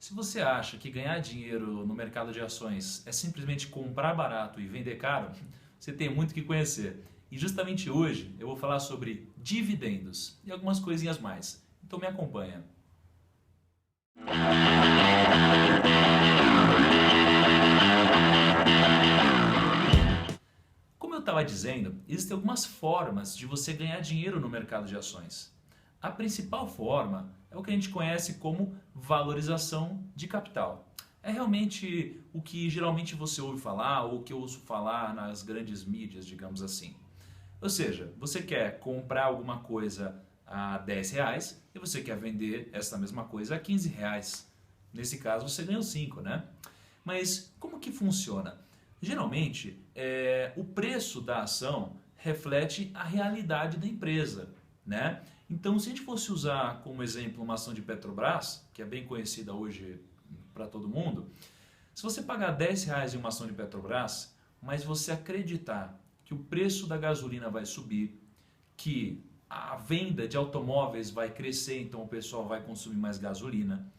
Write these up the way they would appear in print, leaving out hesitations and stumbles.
Se você acha que ganhar dinheiro no mercado de ações é simplesmente comprar barato e vender caro, você tem muito que conhecer. E justamente hoje eu vou falar sobre dividendos e algumas coisinhas mais. Então me acompanha. Como eu estava dizendo, existem algumas formas de você ganhar dinheiro no mercado de ações. A principal forma é o que a gente conhece como valorização de capital. É realmente o que geralmente você ouve falar ou o que eu ouço falar nas grandes mídias, digamos assim. Ou seja, você quer comprar alguma coisa a R$ 10 e você quer vender essa mesma coisa a R$ 15. Nesse caso você ganhou 5, né? Mas como que funciona? Geralmente, o preço da ação reflete a realidade da empresa, né? Então, se a gente fosse usar como exemplo uma ação de Petrobras, que é bem conhecida hoje para todo mundo, se você pagar R$ 10 em uma ação de Petrobras, mas você acreditar que o preço da gasolina vai subir, que a venda de automóveis vai crescer, então o pessoal vai consumir mais gasolina,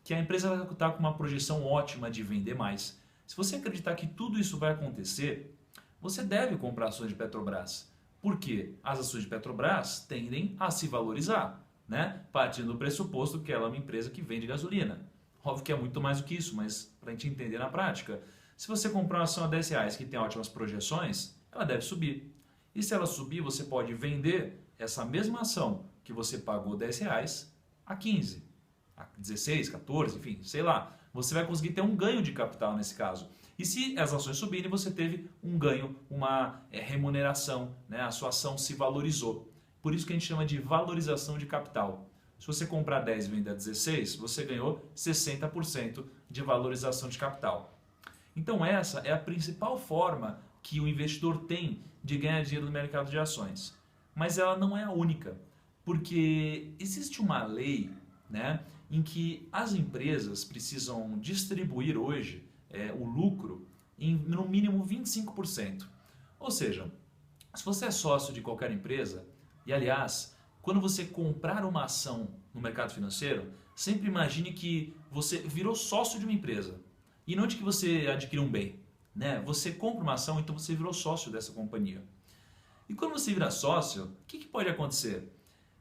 que a empresa vai estar com uma projeção ótima de vender mais. Se você acreditar que tudo isso vai acontecer, você deve comprar ações de Petrobras. Por quê? As ações de Petrobras tendem a se valorizar, né? Partindo do pressuposto que ela é uma empresa que vende gasolina. Óbvio que é muito mais do que isso, mas para a gente entender na prática, se você comprar uma ação a R$ 10 que tem ótimas projeções, ela deve subir. E se ela subir, você pode vender essa mesma ação que você pagou R$ 10 a 15, a 16, 14, enfim, sei lá. Você vai conseguir ter um ganho de capital nesse caso. E se as ações subirem, você teve um ganho, uma remuneração, né? A sua ação se valorizou. Por isso que a gente chama de valorização de capital. Se você comprar 10 e vender 16, você ganhou 60% de valorização de capital. Então essa é a principal forma que o investidor tem de ganhar dinheiro no mercado de ações. Mas ela não é a única, porque existe uma lei, né, em que as empresas precisam distribuir hoje o lucro em no mínimo 25%. Ou seja, se você é sócio de qualquer empresa, e aliás, quando você comprar uma ação no mercado financeiro, sempre imagine que você virou sócio de uma empresa e não de que você adquiriu um bem, né? Você compra uma ação, então você virou sócio dessa companhia. E quando você vira sócio, o que pode acontecer?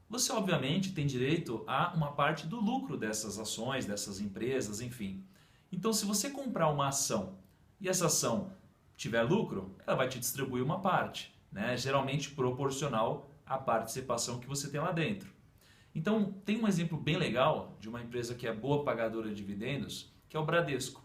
Você obviamente tem direito a uma parte do lucro dessas ações, dessas empresas, enfim. Então, se você comprar uma ação e essa ação tiver lucro, ela vai te distribuir uma parte, né? Geralmente proporcional à participação que você tem lá dentro. Então, tem um exemplo bem legal de uma empresa que é boa pagadora de dividendos, que é o Bradesco.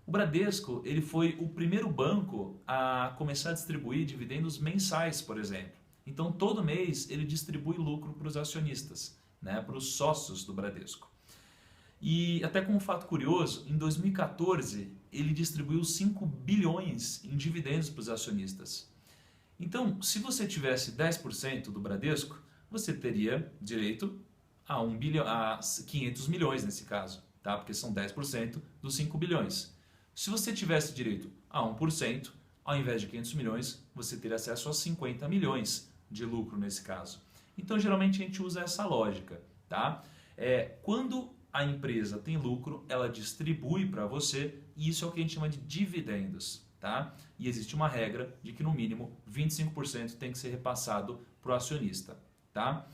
O Bradesco ele foi o primeiro banco a começar a distribuir dividendos mensais, por exemplo. Então, todo mês ele distribui lucro para os acionistas, né, para os sócios do Bradesco. E até como um fato curioso, em 2014 ele distribuiu 5 bilhões em dividendos para os acionistas. Então, se você tivesse 10% do Bradesco, você teria direito a 1 bilhão, a 500 milhões nesse caso, tá? Porque são 10% dos 5 bilhões. Se você tivesse direito a 1%, ao invés de 500 milhões, você teria acesso a 50 milhões de lucro nesse caso. Então, geralmente a gente usa essa lógica, tá? Quando a empresa tem lucro, ela distribui para você e isso é o que a gente chama de dividendos, tá? E existe uma regra de que no mínimo 25% tem que ser repassado para o acionista, tá?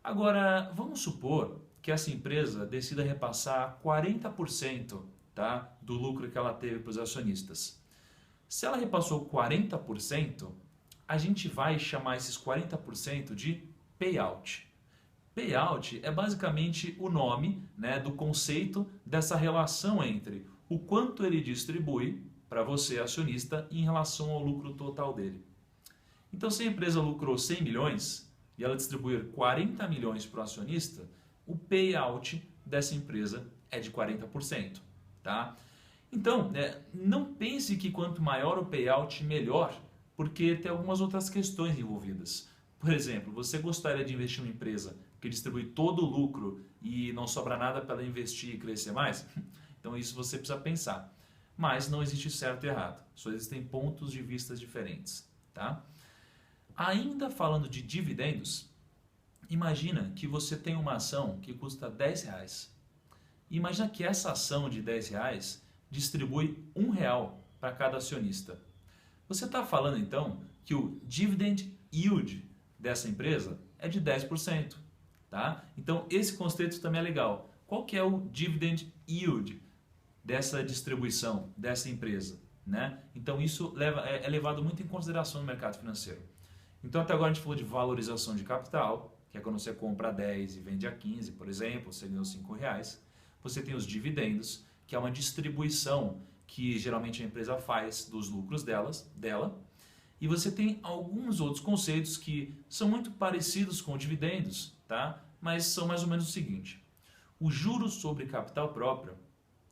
Agora, vamos supor que essa empresa decida repassar 40%, tá, do lucro que ela teve para os acionistas. Se ela repassou 40%, a gente vai chamar esses 40% de payout. Payout é basicamente o nome, né, do conceito dessa relação entre o quanto ele distribui para você, acionista, em relação ao lucro total dele. Então, se a empresa lucrou 100 milhões e ela distribuir 40 milhões para o acionista, o payout dessa empresa é de 40%. Tá? Então, não pense que quanto maior o payout, melhor, porque tem algumas outras questões envolvidas. Por exemplo, você gostaria de investir em uma empresa que distribui todo o lucro e não sobra nada para ela investir e crescer mais? Então isso você precisa pensar. Mas não existe certo e errado, só existem pontos de vista diferentes. Tá? Ainda falando de dividendos, imagina que você tem uma ação que custa R$ 10. E imagina que essa ação de R$ 10 distribui R$ 1 para cada acionista. Você está falando então que o dividend yield dessa empresa é de 10%. Tá? Então esse conceito também é legal. Qual que é o dividend yield dessa distribuição, dessa empresa? Né? Então isso é levado muito em consideração no mercado financeiro. Então até agora a gente falou de valorização de capital, que é quando você compra a 10 e vende a 15, por exemplo, você ganhou R$ 5. Você tem os dividendos, que é uma distribuição que geralmente a empresa faz dos lucros dela. E você tem alguns outros conceitos que são muito parecidos com dividendos, tá? Mas são mais ou menos o seguinte. O juros sobre capital próprio,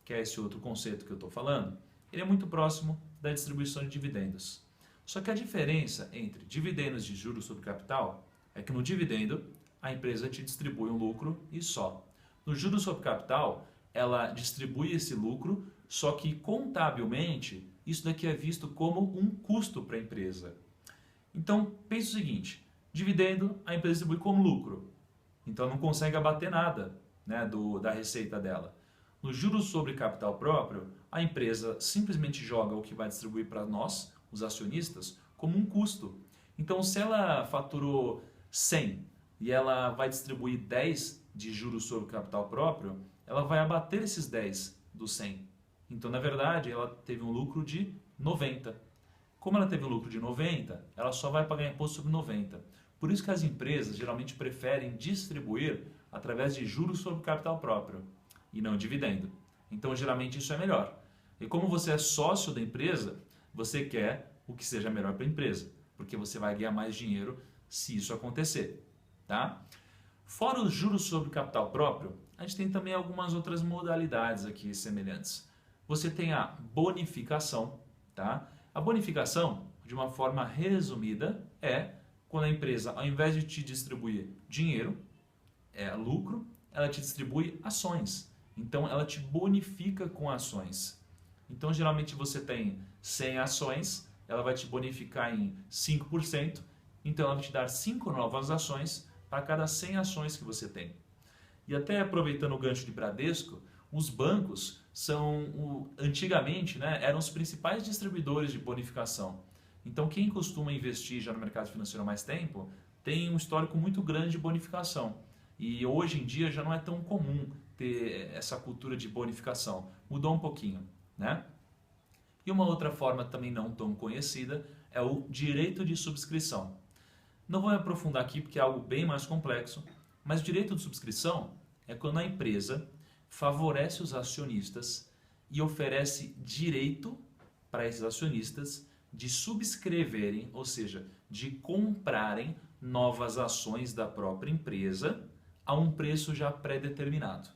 que é esse outro conceito que eu estou falando, ele é muito próximo da distribuição de dividendos. Só que a diferença entre dividendos de juros sobre capital é que no dividendo a empresa te distribui um lucro e só. No juros sobre capital, ela distribui esse lucro, só que contabilmente isso daqui é visto como um custo para a empresa. Então, pense o seguinte, dividendo a empresa distribui como lucro, então não consegue abater nada, né, da receita dela. No juros sobre capital próprio, a empresa simplesmente joga o que vai distribuir para nós, os acionistas, como um custo. Então, se ela faturou 100 e ela vai distribuir 10 de juros sobre capital próprio, ela vai abater esses 10 do 100. Então, na verdade, ela teve um lucro de 90. Como ela teve um lucro de 90, ela só vai pagar imposto sobre 90. Por isso que as empresas geralmente preferem distribuir através de juros sobre capital próprio e não dividendo. Então, geralmente, isso é melhor. E como você é sócio da empresa, você quer o que seja melhor para a empresa, porque você vai ganhar mais dinheiro se isso acontecer. Tá? Fora os juros sobre capital próprio, a gente tem também algumas outras modalidades aqui semelhantes. Você tem a bonificação. Tá? A bonificação, de uma forma resumida, é quando a empresa, ao invés de te distribuir dinheiro, lucro, ela te distribui ações. Então, ela te bonifica com ações. Então, geralmente você tem 100 ações, ela vai te bonificar em 5%, então ela vai te dar 5 novas ações para cada 100 ações que você tem. E até aproveitando o gancho de Bradesco, os bancos antigamente, né, eram os principais distribuidores de bonificação. Então quem costuma investir já no mercado financeiro há mais tempo tem um histórico muito grande de bonificação. E hoje em dia já não é tão comum ter essa cultura de bonificação. Mudou um pouquinho, né? E uma outra forma também não tão conhecida é o direito de subscrição. Não vou me aprofundar aqui porque é algo bem mais complexo, mas o direito de subscrição é quando a empresa favorece os acionistas e oferece direito para esses acionistas de subscreverem, ou seja, de comprarem novas ações da própria empresa a um preço já pré-determinado.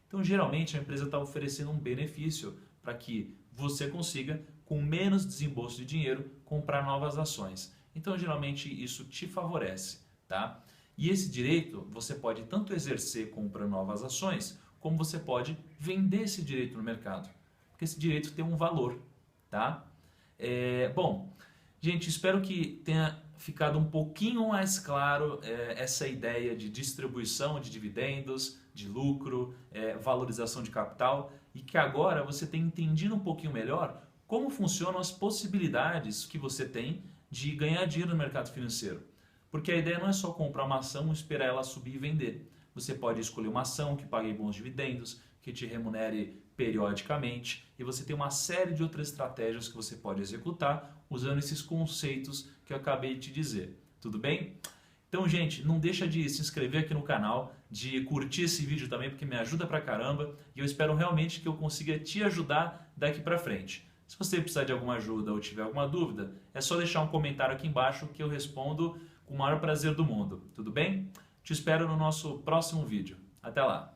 Então, geralmente, a empresa está oferecendo um benefício para que você consiga, com menos desembolso de dinheiro, comprar novas ações. Então, geralmente, isso te favorece, tá? E esse direito você pode tanto exercer comprando novas ações, como você pode vender esse direito no mercado. Porque esse direito tem um valor, tá? Bom, gente, espero que tenha ficado um pouquinho mais claro essa ideia de distribuição de dividendos, de lucro, valorização de capital, e que agora você tenha entendido um pouquinho melhor como funcionam as possibilidades que você tem de ganhar dinheiro no mercado financeiro. Porque a ideia não é só comprar uma ação e esperar ela subir e vender. Você pode escolher uma ação que pague bons dividendos, que te remunere periodicamente, e você tem uma série de outras estratégias que você pode executar usando esses conceitos que eu acabei de te dizer. Tudo bem? Então, gente, não deixa de se inscrever aqui no canal, de curtir esse vídeo também, porque me ajuda pra caramba, e eu espero realmente que eu consiga te ajudar daqui pra frente. Se você precisar de alguma ajuda ou tiver alguma dúvida, é só deixar um comentário aqui embaixo que eu respondo com o maior prazer do mundo. Tudo bem? Te espero no nosso próximo vídeo. Até lá!